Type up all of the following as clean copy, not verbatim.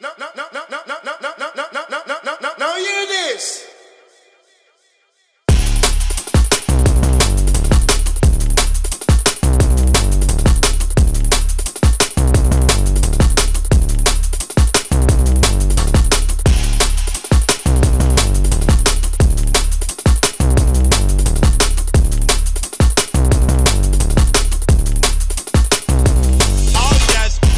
No, no, no, no, no, no, no, no, no, no, no, no, no, no, no, hear this.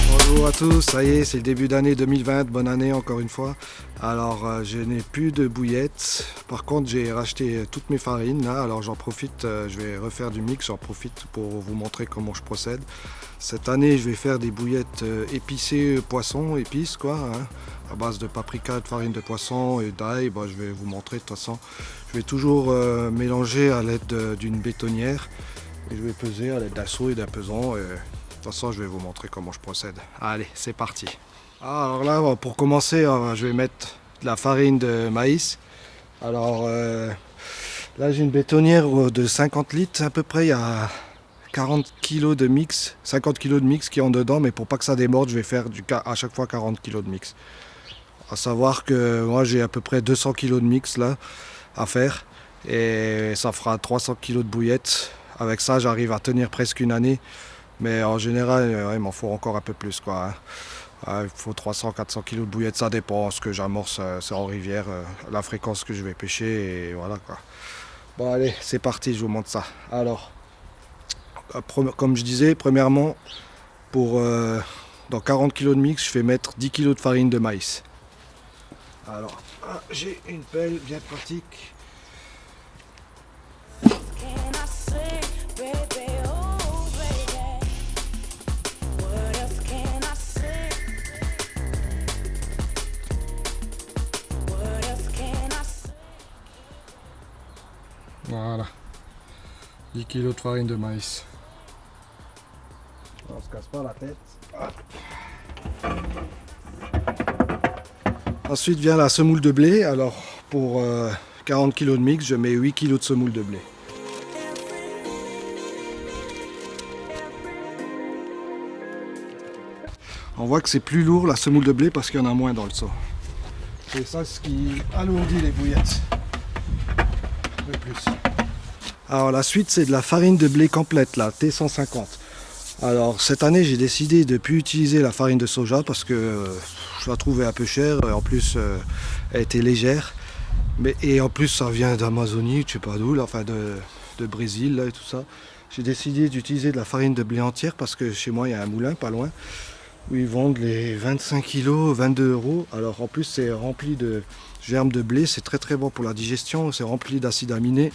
Bonjour à tous, ça y est, c'est le début d'année 2020, bonne année encore une fois. Alors je n'ai plus de bouillettes, par contre j'ai racheté toutes mes farines là, alors j'en profite, je vais refaire du mix, j'en profite pour vous montrer comment je procède. Cette année je vais faire des bouillettes épicées poisson, épices quoi, hein, à base de paprika, de farine de poisson et d'ail, je vais vous montrer de toute façon. Je vais toujours mélanger à l'aide d'une bétonnière et je vais peser à l'aide d'un seau et d'un pesant. De toute façon, je vais vous montrer comment je procède. Allez, c'est parti. Alors là, pour commencer, je vais mettre de la farine de maïs. Alors là, j'ai une bétonnière de 50 litres à peu près. Il y a 40 kg de mix, 50 kg de mix qui est en dedans, mais pour pas que ça démorde, je vais faire à chaque fois 40 kg de mix. À savoir que moi, j'ai à peu près 200 kg de mix là à faire et ça fera 300 kg de bouillettes. Avec ça, j'arrive à tenir presque une année. Mais en général, il m'en faut encore un peu plus, quoi. Il faut 300-400 kg de bouillettes, ça dépend. Ce que j'amorce, c'est en rivière, la fréquence que je vais pêcher, et voilà, quoi. Bon, allez, c'est parti, je vous montre ça. Alors, comme je disais, premièrement, dans 40 kg de mix, je fais mettre 10 kg de farine de maïs. Alors, j'ai une pelle bien pratique. Voilà, 10 kg de farine de maïs. On se casse pas la tête. Ensuite vient la semoule de blé. Alors pour 40 kg de mix, je mets 8 kg de semoule de blé. On voit que c'est plus lourd la semoule de blé parce qu'il y en a moins dans le seau. C'est ça ce qui alourdit les bouillettes. Plus. Alors la suite c'est de la farine de blé complète, la T150. Alors cette année j'ai décidé de ne plus utiliser la farine de soja parce que je la trouvais un peu chère, en plus elle était légère. Et en plus ça vient d'Amazonie, je sais pas d'où, enfin de Brésil là, et tout ça. J'ai décidé d'utiliser de la farine de blé entière parce que chez moi il y a un moulin pas loin où ils vendent les 25 kg, 22 €. Alors en plus c'est rempli de germes de blé, c'est très très bon pour la digestion, c'est rempli d'acides aminés.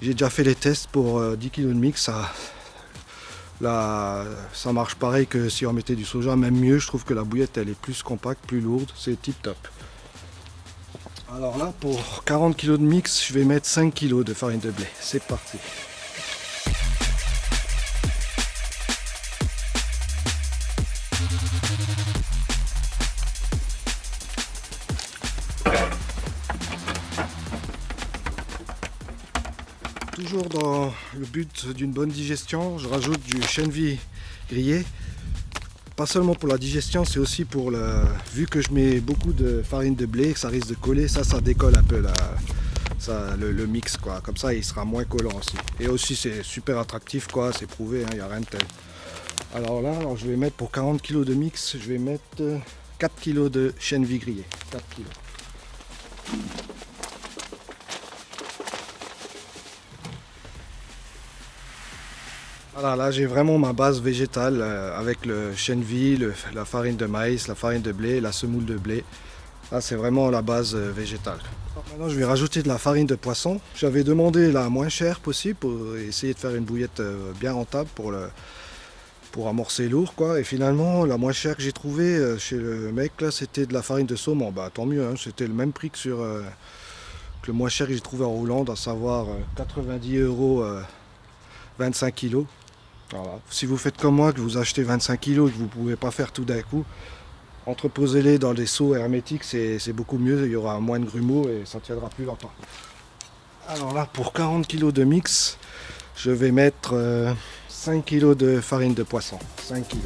J'ai déjà fait les tests pour 10 kg de mix, ça marche pareil que si on mettait du soja, même mieux. Je trouve que la bouillette elle est plus compacte, plus lourde, c'est tip top. Alors là pour 40 kg de mix, je vais mettre 5 kg de farine de blé, c'est parti. Toujours dans le but d'une bonne digestion, je rajoute du chènevis grillé. Pas seulement pour la digestion, c'est aussi pour vu que je mets beaucoup de farine de blé, que ça risque de coller, ça décolle un peu le mix, quoi. Comme ça il sera moins collant aussi. Et aussi c'est super attractif, quoi, c'est prouvé, il n'y a rien de tel. Alors là, je vais mettre pour 40 kg de mix, je vais mettre 4 kg de chènevis grillé. 4 kg. Voilà, là j'ai vraiment ma base végétale avec le chènevis, la farine de maïs, la farine de blé, la semoule de blé. Là c'est vraiment la base végétale. Maintenant je vais rajouter de la farine de poisson. J'avais demandé la moins chère possible pour essayer de faire une bouillette bien rentable pour amorcer lourd, quoi. Et finalement la moins chère que j'ai trouvée chez le mec là, c'était de la farine de saumon. Tant mieux, hein, c'était le même prix que que le moins cher que j'ai trouvé en Hollande, à savoir 90 €, 25 kg. Voilà. Si vous faites comme moi, que vous achetez 25 kg et que vous ne pouvez pas faire tout d'un coup, entreposez-les dans des seaux hermétiques, c'est beaucoup mieux, il y aura moins de grumeaux et ça tiendra plus longtemps. Alors là, pour 40 kg de mix, je vais mettre 5 kg de farine de poisson. 5 kg.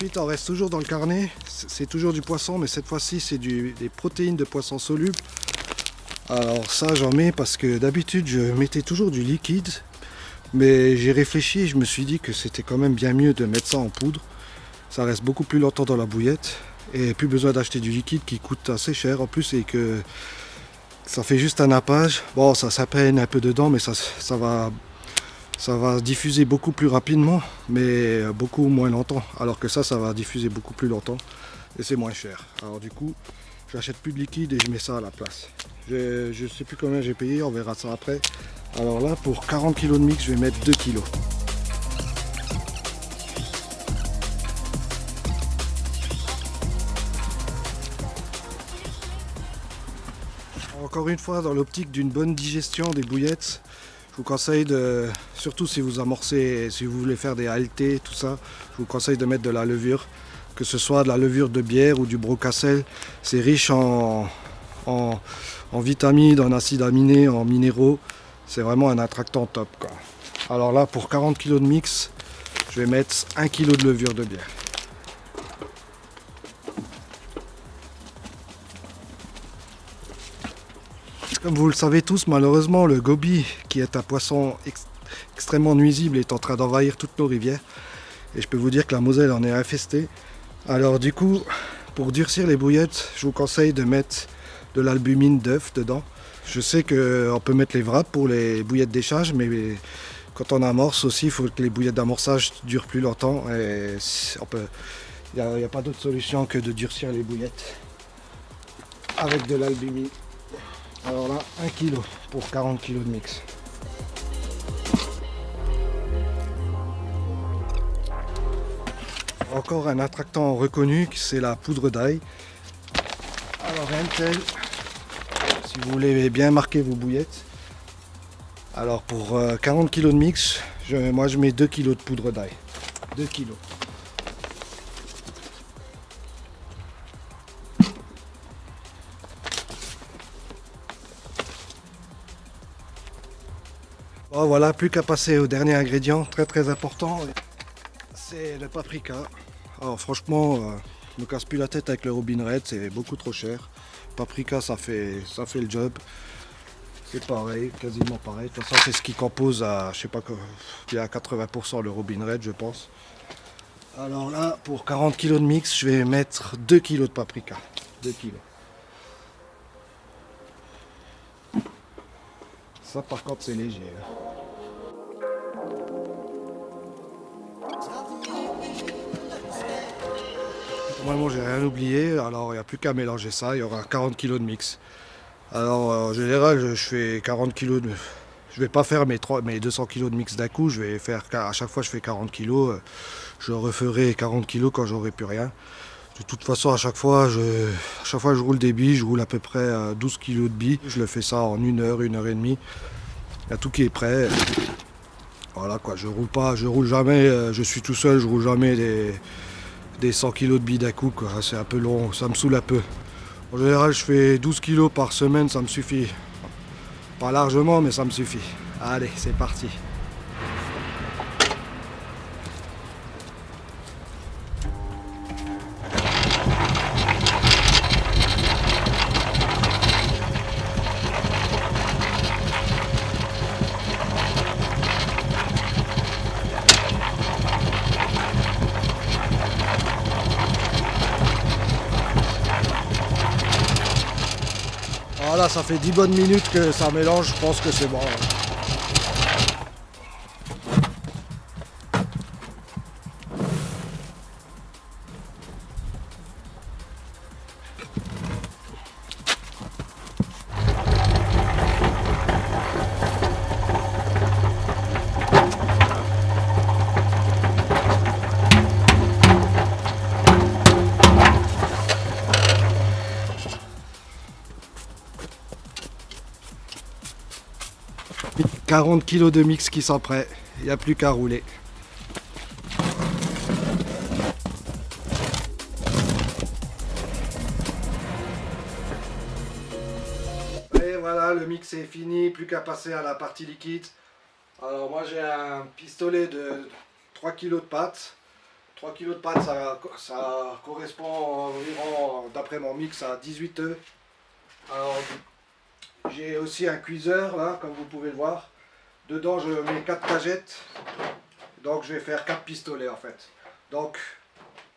Ensuite, on reste toujours dans le carnet. C'est toujours du poisson, mais cette fois-ci, c'est des protéines de poisson solubles. Alors ça, j'en mets parce que d'habitude, je mettais toujours du liquide. Mais j'ai réfléchi et je me suis dit que c'était quand même bien mieux de mettre ça en poudre. Ça reste beaucoup plus longtemps dans la bouillette. Et plus besoin d'acheter du liquide qui coûte assez cher en plus et que ça fait juste un nappage. Bon, ça peine un peu dedans, mais ça va diffuser beaucoup plus rapidement, mais beaucoup moins longtemps. Alors que ça va diffuser beaucoup plus longtemps et c'est moins cher. Alors du coup, j'achète plus de liquide et je mets ça à la place. Je sais plus combien j'ai payé, on verra ça après. Alors là, pour 40 kg de mix, je vais mettre 2 kg. Encore une fois, dans l'optique d'une bonne digestion des bouillettes, je vous conseille de, surtout si vous amorcez, si vous voulez faire des haltés, tout ça, je vous conseille de mettre de la levure, que ce soit de la levure de bière ou du brocassel. C'est riche en vitamines, en acides aminés, en minéraux. C'est vraiment un attractant top, quoi. Alors là, pour 40 kg de mix, je vais mettre 1 kg de levure de bière. Comme vous le savez tous, malheureusement, le goby, qui est un poisson extrêmement nuisible, est en train d'envahir toutes nos rivières. Et je peux vous dire que la Moselle en est infestée. Alors du coup, pour durcir les bouillettes, je vous conseille de mettre de l'albumine d'œuf dedans. Je sais qu'on peut mettre les wraps pour les bouillettes d'échage, mais quand on amorce aussi, il faut que les bouillettes d'amorçage durent plus longtemps. Et il n'y a pas d'autre solution que de durcir les bouillettes avec de l'albumine. Alors là, 1 kg pour 40 kg de mix. Encore un attractant reconnu, c'est la poudre d'ail. Alors un tel, si vous voulez bien marquer vos bouillettes. Alors pour 40 kg de mix, moi je mets 2 kg de poudre d'ail. 2 kg. Bon, voilà, plus qu'à passer au dernier ingrédient, très important, c'est le paprika. Alors franchement, je me casse plus la tête avec le Robin Red, c'est beaucoup trop cher. Paprika, ça fait le job. C'est pareil, quasiment pareil. De toute façon, c'est ce qui compose à, je sais pas, il y a 80% le Robin Red, je pense. Alors là, pour 40 kg de mix, je vais mettre 2 kg de paprika. 2 kg. Ça par contre c'est léger. Normalement j'ai rien oublié, alors il n'y a plus qu'à mélanger ça, il y aura 40 kg de mix. Alors en général je fais 40 kg de... Je vais pas faire mes 200 kg de mix d'un coup, je vais faire à chaque fois je fais 40 kg, je referai 40 kg quand j'aurai plus rien. De toute façon à chaque fois je roule des billes, je roule à peu près 12 kg de billes. Je le fais ça en 1 heure, 1 heure et demie. Il y a tout qui est prêt. Voilà quoi, je roule jamais, je suis tout seul, je roule jamais des 100 kg de billes d'un coup, quoi. C'est un peu long, ça me saoule un peu. En général je fais 12 kg par semaine, ça me suffit. Pas largement mais ça me suffit. Allez, c'est parti. Voilà, ça fait 10 bonnes minutes que ça mélange, je pense que c'est bon. « 40 kg de mix qui sont prêts, il n'y a plus qu'à rouler. » Et voilà, le mix est fini, plus qu'à passer à la partie liquide. Alors moi j'ai un pistolet de 3 kg de pâte, 3 kg de pâte, ça correspond environ, d'après mon mix, à 18 œufs. Alors, j'ai aussi un cuiseur là, comme vous pouvez le voir. Dedans, je mets 4 cagettes. Donc, je vais faire 4 pistolets en fait. Donc,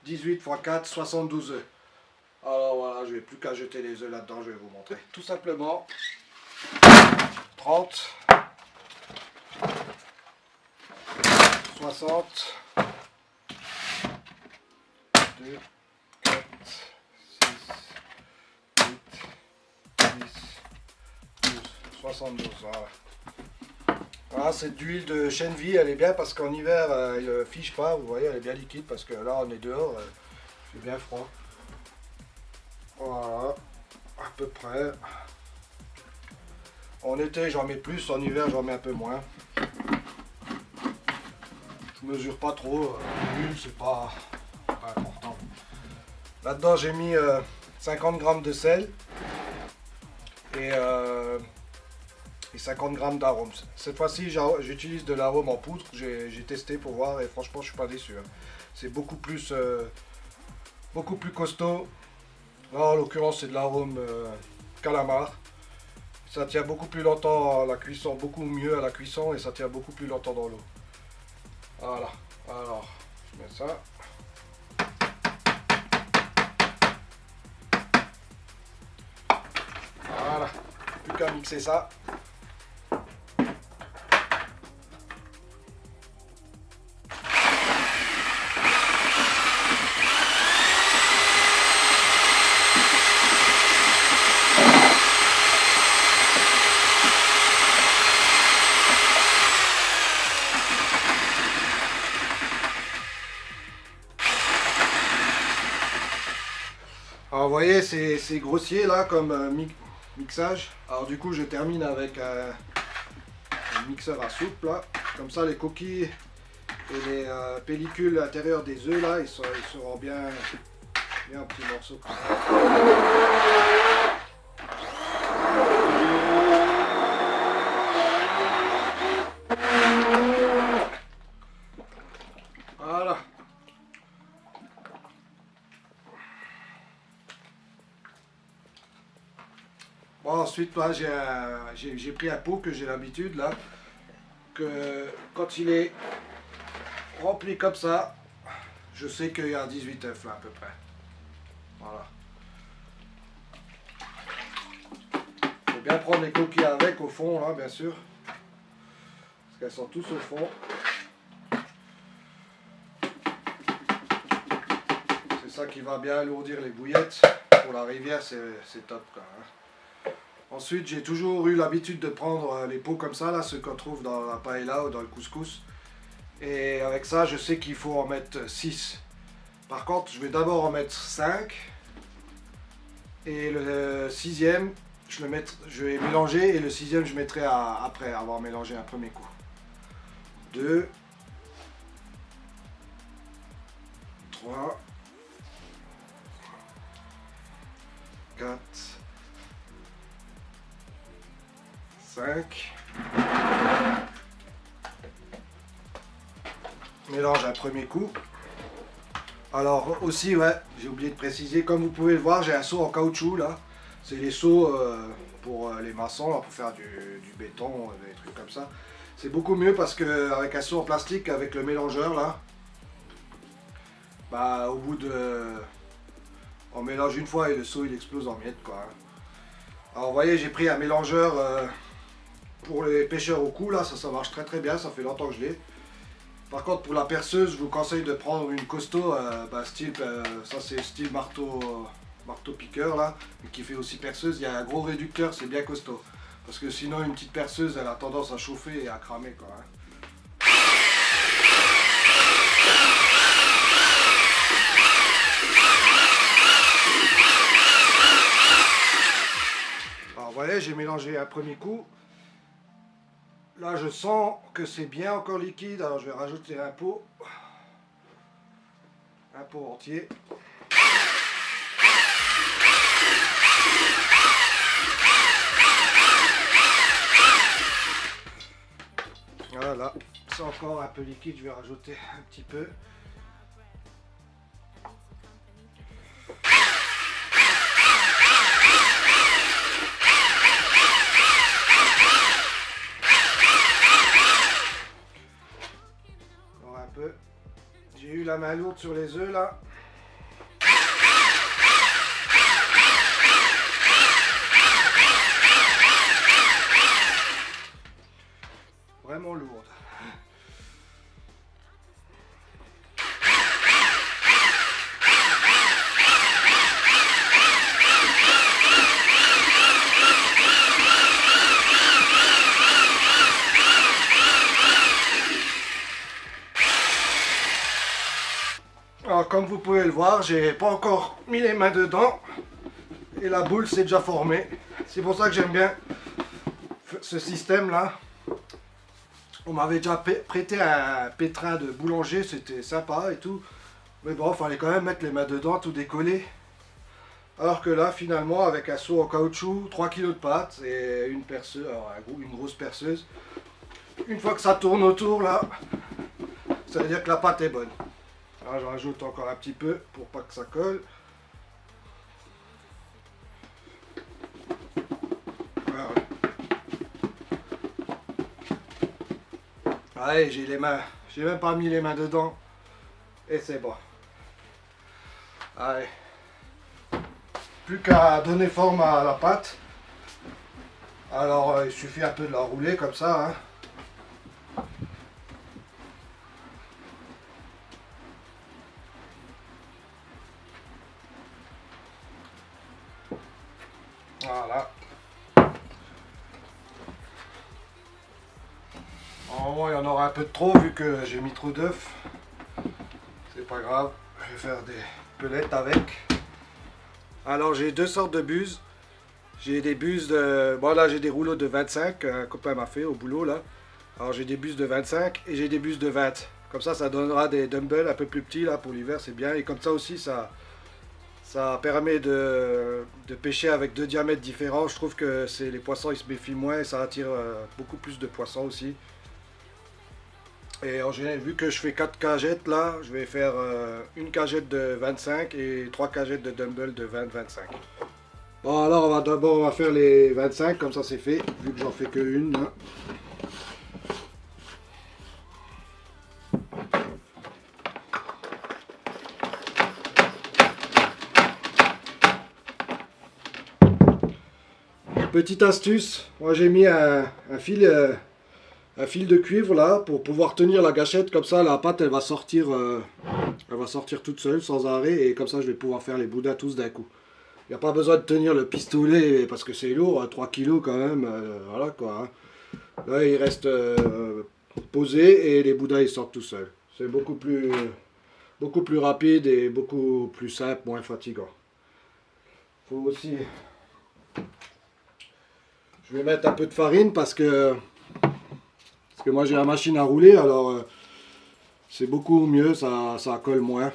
18 x 4, 72 œufs. Alors voilà, je vais plus qu'à jeter les œufs là-dedans, je vais vous montrer. Tout simplement, 30, 60, 2, 4, 6, 8, 10, 12, 72, voilà. Voilà, c'est d'huile de chènevis, elle est bien parce qu'en hiver, elle ne fiche pas, vous voyez, elle est bien liquide parce que là, on est dehors, c'est bien froid. Voilà, à peu près. En été, j'en mets plus, en hiver, j'en mets un peu moins. Je mesure pas trop, l'huile, c'est pas important. Là-dedans, j'ai mis 50 g de sel et 50 g d'arôme. Cette fois-ci, j'utilise de l'arôme en poudre. J'ai testé pour voir et franchement, je suis pas déçu. C'est beaucoup plus costaud. Là, en l'occurrence, c'est de l'arôme calamar. Ça tient beaucoup plus longtemps à la cuisson, beaucoup mieux à la cuisson et ça tient beaucoup plus longtemps dans l'eau. Voilà. Alors, je mets ça. Voilà. Plus qu'à mixer ça. Alors vous voyez, c'est grossier là comme mixage. Alors du coup je termine avec un mixeur à soupe là. Comme ça les coquilles et les pellicules intérieures des œufs là, ils seront bien en petits morceaux. Voilà. Bon, ensuite, là, j'ai pris un pot que j'ai l'habitude, là, que quand il est rempli comme ça, je sais qu'il y a 18 œufs, là, à peu près. Voilà. Il faut bien prendre les coquilles avec, au fond, là, bien sûr. Parce qu'elles sont tous au fond. C'est ça qui va bien alourdir les bouillettes. Pour la rivière, c'est top, quoi, hein. Ensuite, j'ai toujours eu l'habitude de prendre les pots comme ça, là, ceux qu'on trouve dans la paella ou dans le couscous. Et avec ça, je sais qu'il faut en mettre 6. Par contre, je vais d'abord en mettre 5. Et le 6e, je vais mélanger. Et le 6e, je mettrai après avoir mélangé un premier coup. 2. 3. 4. 5. Mélange un premier coup. Alors aussi, ouais, j'ai oublié de préciser, comme vous pouvez le voir, j'ai un seau en caoutchouc là. C'est les seaux pour les maçons, là, pour faire du béton, des trucs comme ça. C'est beaucoup mieux parce qu'avec un seau en plastique, avec le mélangeur là, bah au bout de... On mélange une fois et le seau il explose en miettes, quoi. Alors vous voyez, j'ai pris un mélangeur pour les pêcheurs au cou, là, ça marche très très bien, ça fait longtemps que je l'ai. Par contre, pour la perceuse, je vous conseille de prendre une costaud, ça c'est style marteau piqueur là, mais qui fait aussi perceuse. Il y a un gros réducteur, c'est bien costaud. Parce que sinon, une petite perceuse, elle a tendance à chauffer et à cramer, quoi, hein. Alors, vous voyez, j'ai mélangé un premier coup. Là, je sens que c'est bien encore liquide, alors je vais rajouter un pot entier. Voilà, c'est encore un peu liquide, je vais rajouter un petit peu. la main lourde sur les œufs là. Vraiment lourde. Alors comme vous pouvez le voir, j'ai pas encore mis les mains dedans et la boule s'est déjà formée. C'est pour ça que j'aime bien ce système là. On m'avait déjà prêté un pétrin de boulanger, c'était sympa et tout. Mais bon, il fallait quand même mettre les mains dedans, tout décoller. Alors que là, finalement, avec un seau en caoutchouc, 3 kg de pâte et une perceuse, alors une grosse perceuse. Une fois que ça tourne autour là, ça veut dire que la pâte est bonne. Alors je rajoute encore un petit peu pour pas que ça colle. Voilà. Allez, j'ai les mains, j'ai même pas mis les mains dedans et c'est bon. Allez, plus qu'à donner forme à la pâte. Alors il suffit un peu de la rouler comme ça. Hein. Voilà. Normalement, il y en aura un peu de trop vu que j'ai mis trop d'œufs. C'est pas grave, je vais faire des pelettes avec. Alors, j'ai deux sortes de buses. J'ai des buses de... Bon, là, j'ai des rouleaux de 25 qu'un copain m'a fait au boulot, là. Alors, j'ai des buses de 25 et j'ai des buses de 20. Comme ça donnera des dumbbells un peu plus petits, là, pour l'hiver, c'est bien. Et comme ça aussi, ça permet de pêcher avec deux diamètres différents. Je trouve que les poissons ils se méfient moins et ça attire beaucoup plus de poissons aussi. Et en général, vu que je fais 4 cagettes là, je vais faire une cagette de 25 et 3 cagettes de dumbbell de 20-25. Bon alors on va faire les 25, comme ça c'est fait, vu que j'en fais que une. Hein. Petite astuce, moi j'ai mis un fil de cuivre là pour pouvoir tenir la gâchette, comme ça la pâte elle va sortir toute seule sans arrêt et comme ça je vais pouvoir faire les boudins tous d'un coup. Il n'y a pas besoin de tenir le pistolet parce que c'est lourd, 3 kg quand même, voilà quoi. Hein. Là il reste posé et les boudins ils sortent tout seuls. C'est beaucoup plus rapide et beaucoup plus simple, moins fatigant. Faut aussi... Je vais mettre un peu de farine parce que moi j'ai la machine à rouler, alors c'est beaucoup mieux, ça colle moins,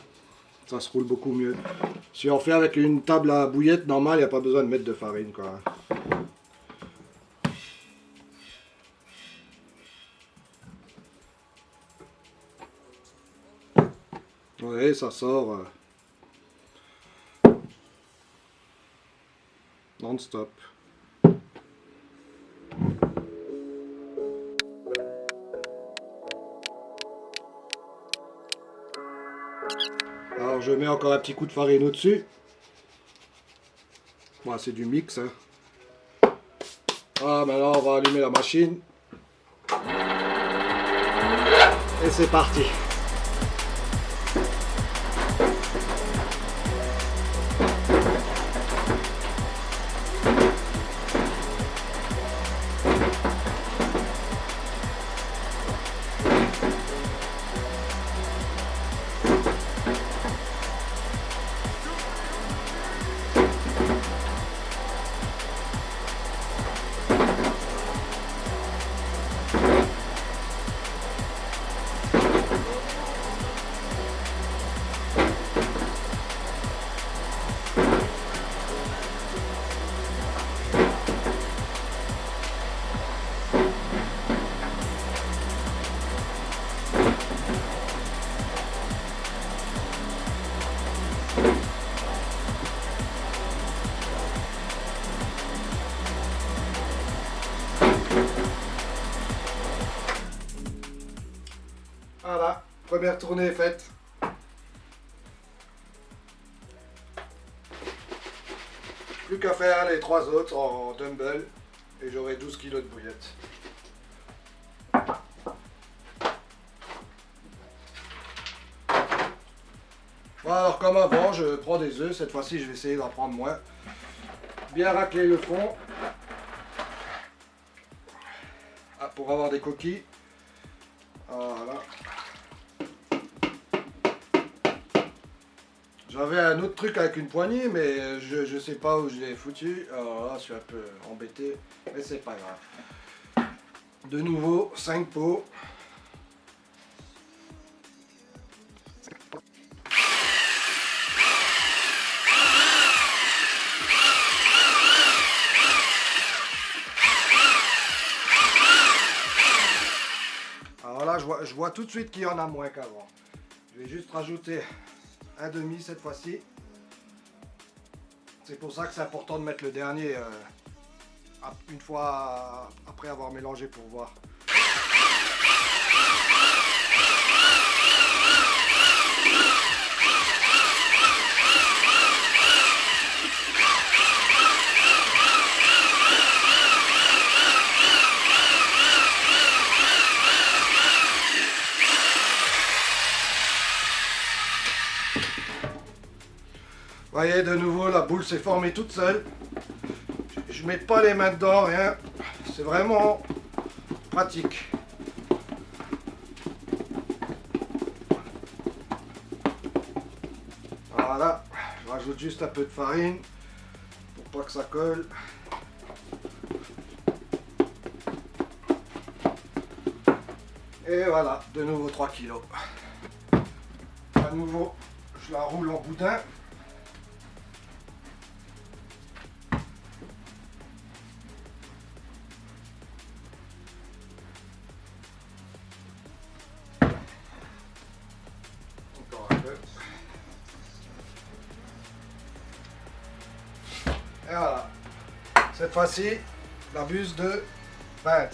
ça se roule beaucoup mieux. Si on fait avec une table à bouillette normale, il n'y a pas besoin de mettre de farine quoi. Ouais, ça sort non-stop. Alors je mets encore un petit coup de farine au-dessus. Bon, c'est du mix. Hein. Ah, maintenant on va allumer la machine. Et c'est parti. Voilà, première tournée est faite. qu'à faire les 3 autres en dumbbell et j'aurai 12 kg de bouillettes. Bon, alors comme avant, je prends des œufs. Cette fois-ci, je vais essayer d'en prendre moins. Bien racler le fond. Ah, pour avoir des coquilles. Voilà. J'avais un autre truc avec une poignée, mais je sais pas où je l'ai foutu. Alors là, je suis un peu embêté, mais c'est pas grave. De nouveau, 5 pots. Alors là, je vois tout de suite qu'il y en a moins qu'avant. Je vais juste rajouter un demi cette fois-ci. C'est pour ça que c'est important de mettre le dernier une fois après avoir mélangé pour voir. Vous voyez, de nouveau, la boule s'est formée toute seule. Je mets pas les mains dedans, rien. C'est vraiment pratique. Voilà, je rajoute juste un peu de farine pour pas que ça colle. Et voilà, de nouveau 3 kg. À nouveau, je la roule en boudin. Et voilà. Cette fois-ci, la buse de 20.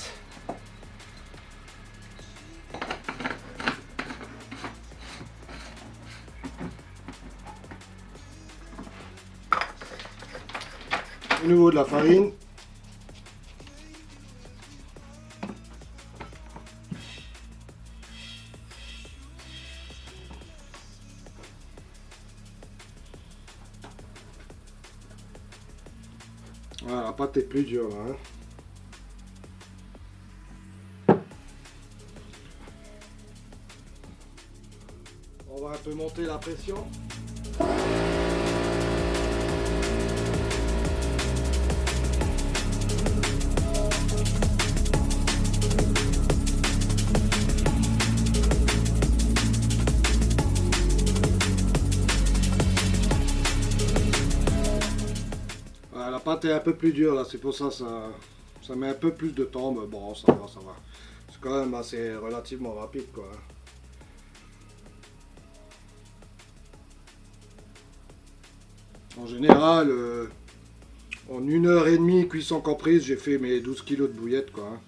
De nouveau de la farine. Voilà, la pâte est plus dure là. On va un peu monter la pression. La pâte est un peu plus dure là, c'est pour ça ça met un peu plus de temps, mais bon ça va, ça va. C'est quand même assez relativement rapide quoi. En général, en 1h30 cuisson comprise, j'ai fait mes 12 kg de bouillettes quoi.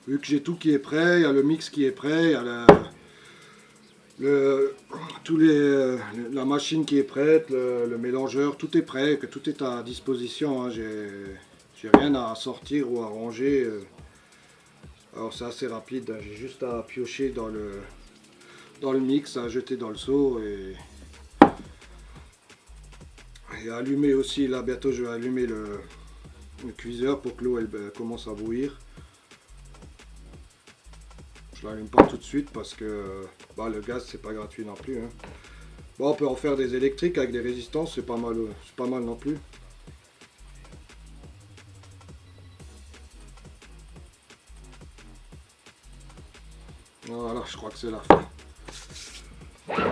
Vu que j'ai tout qui est prêt, il y a le mix qui est prêt, il y a la machine qui est prête, le mélangeur, tout est prêt, que tout est à disposition. Hein. J'ai rien à sortir ou à ranger. Alors c'est assez rapide, hein. J'ai juste à piocher dans le mix, à jeter dans le seau et allumer aussi. Là bientôt je vais allumer le cuiseur pour que l'eau commence à bouillir. Je l'allume pas tout de suite parce que le gaz c'est pas gratuit non plus. Hein. Bon, on peut en faire des électriques avec des résistances, c'est pas mal non plus. Voilà, je crois que c'est la fin.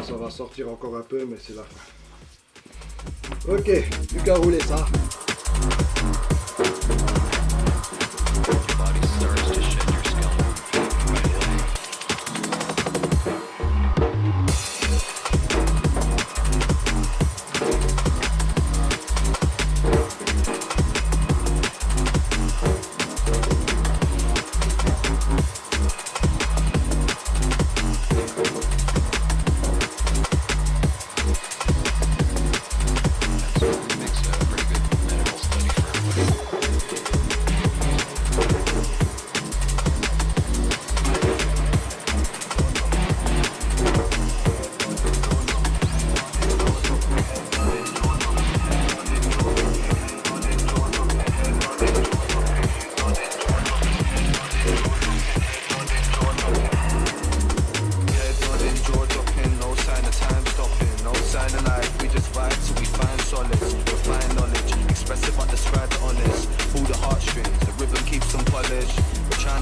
Ça va sortir encore un peu, mais c'est la fin. Ok, plus qu'à rouler ça.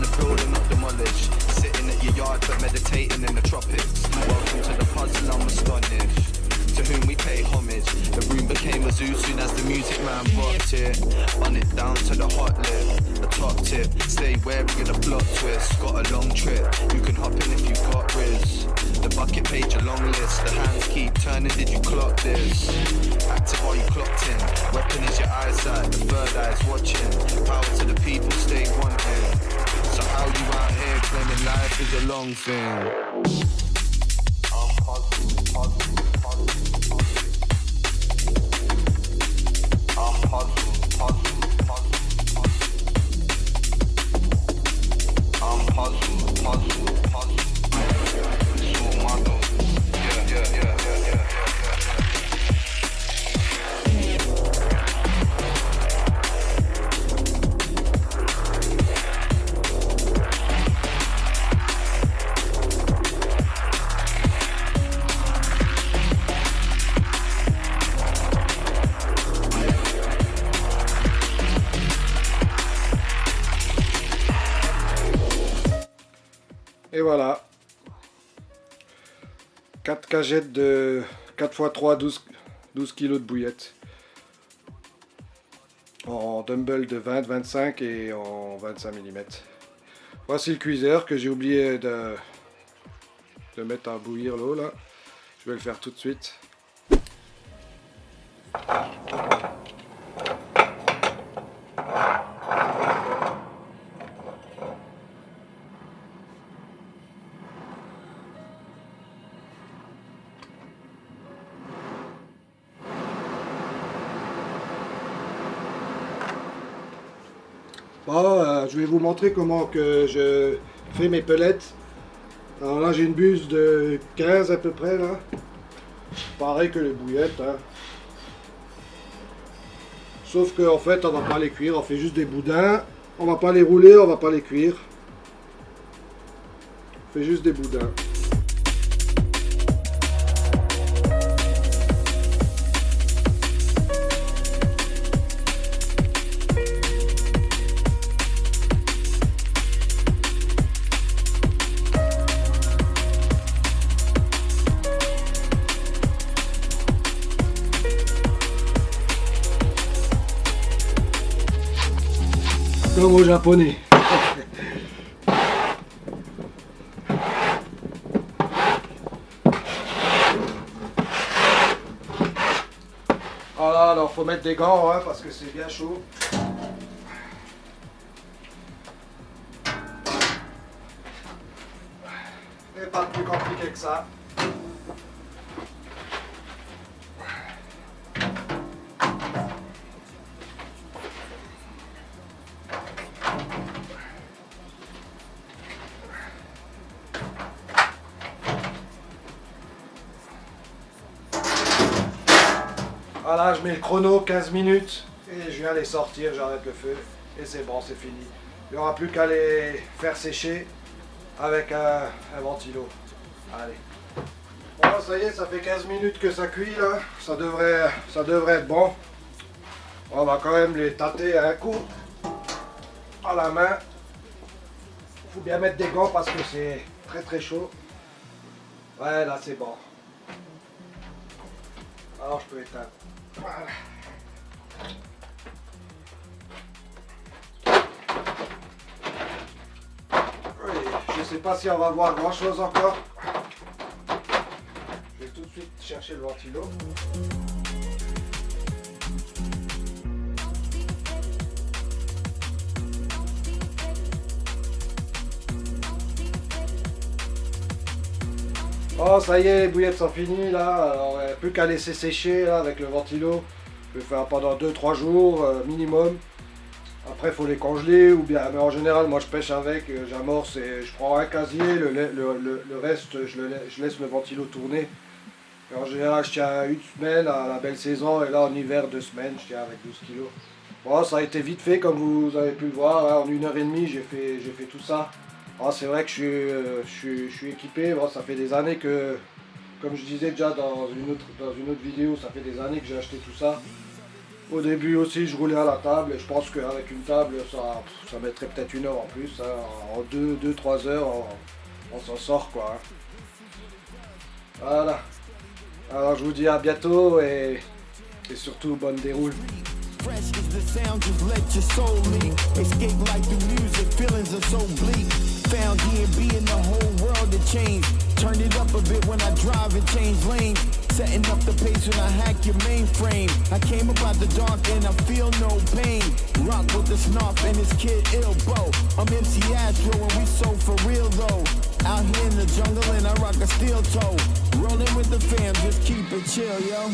want a building not demolished. Sitting at your yard but meditating in the tropics. Welcome to the puzzle, I'm astonished. To whom we pay homage. The room became a zoo soon as the music man rocked it. On it down to the hot lip, the top tip. Stay wary of the plot twist. Got a long trip, you can hop in if you got riz. The bucket page, a long list. The hands keep turning, did you clock this? Active, are you clocked in? Weapon is your eyesight, the third eye's watching. Power to the people, stay wanting. So how you out here claiming life is a long thing? Et voilà, 4 cagettes de 4 x 3, 12 kg de bouillettes. En dumbbell de 20, 25 et en 25 mm. Voici le cuiseur que j'ai oublié de mettre à bouillir l'eau là. Je vais le faire tout de suite. Bon, je vais vous montrer comment que je fais mes pelettes. Alors là j'ai une buse de 15 à peu près là. Pareil que les bouillettes. Hein. Sauf qu'en fait on va pas les cuire, on fait juste des boudins. On va pas les rouler, on va pas les cuire. On fait juste des boudins. Comme aux japonais. Voilà, alors faut mettre des gants hein, parce que c'est bien chaud. Et pas plus compliqué que ça. Voilà, je mets le chrono 15 minutes et je viens les sortir, j'arrête le feu et c'est bon, c'est fini. Il n'y aura plus qu'à les faire sécher avec un ventilo. Allez. Bon, ça y est, ça fait 15 minutes que ça cuit là, ça devrait être bon. On va quand même les tâter à un coup à la main. Il faut bien mettre des gants parce que c'est très chaud. Ouais, là c'est bon. Alors je peux éteindre. Voilà. Oui, je sais pas si on va voir grand chose encore. Je vais tout de suite chercher le ventilo. Oh ça y est, les bouillettes sont finies là, alors plus qu'à laisser sécher là, avec le ventilo. Je vais faire pendant 2-3 jours minimum. Après il faut les congeler ou bien, mais en général moi je pêche avec, j'amorce et je prends un casier, le reste je laisse le ventilo tourner. Et en général je tiens une semaine à la belle saison et là en hiver 2 semaines je tiens avec 12 kg. Bon ça a été vite fait comme vous avez pu le voir, hein, en 1h30 j'ai fait tout ça. Oh, c'est vrai que je suis équipé, bon, ça fait des années que, comme je disais déjà dans une autre vidéo, ça fait des années que j'ai acheté tout ça. Au début aussi, je roulais à la table et je pense qu'avec une table, ça mettrait peut-être 1 heure en plus. Hein. En 2-3 heures, on s'en sort quoi. Hein. Voilà. Alors je vous dis à bientôt et surtout bonne déroule. Fresh is the sound, just let your soul leak. Escape life through music, feelings are so bleak. Found D&B in the whole world to change. Turn it up a bit when I drive and change lanes. Setting up the pace when I hack your mainframe. I came up out the dark and I feel no pain. Rock with the snarf and his kid Ilbo. I'm MC Astro and we so for real though. Out here in the jungle and I rock a steel toe. Rolling with the fam, just keep it chill, yo.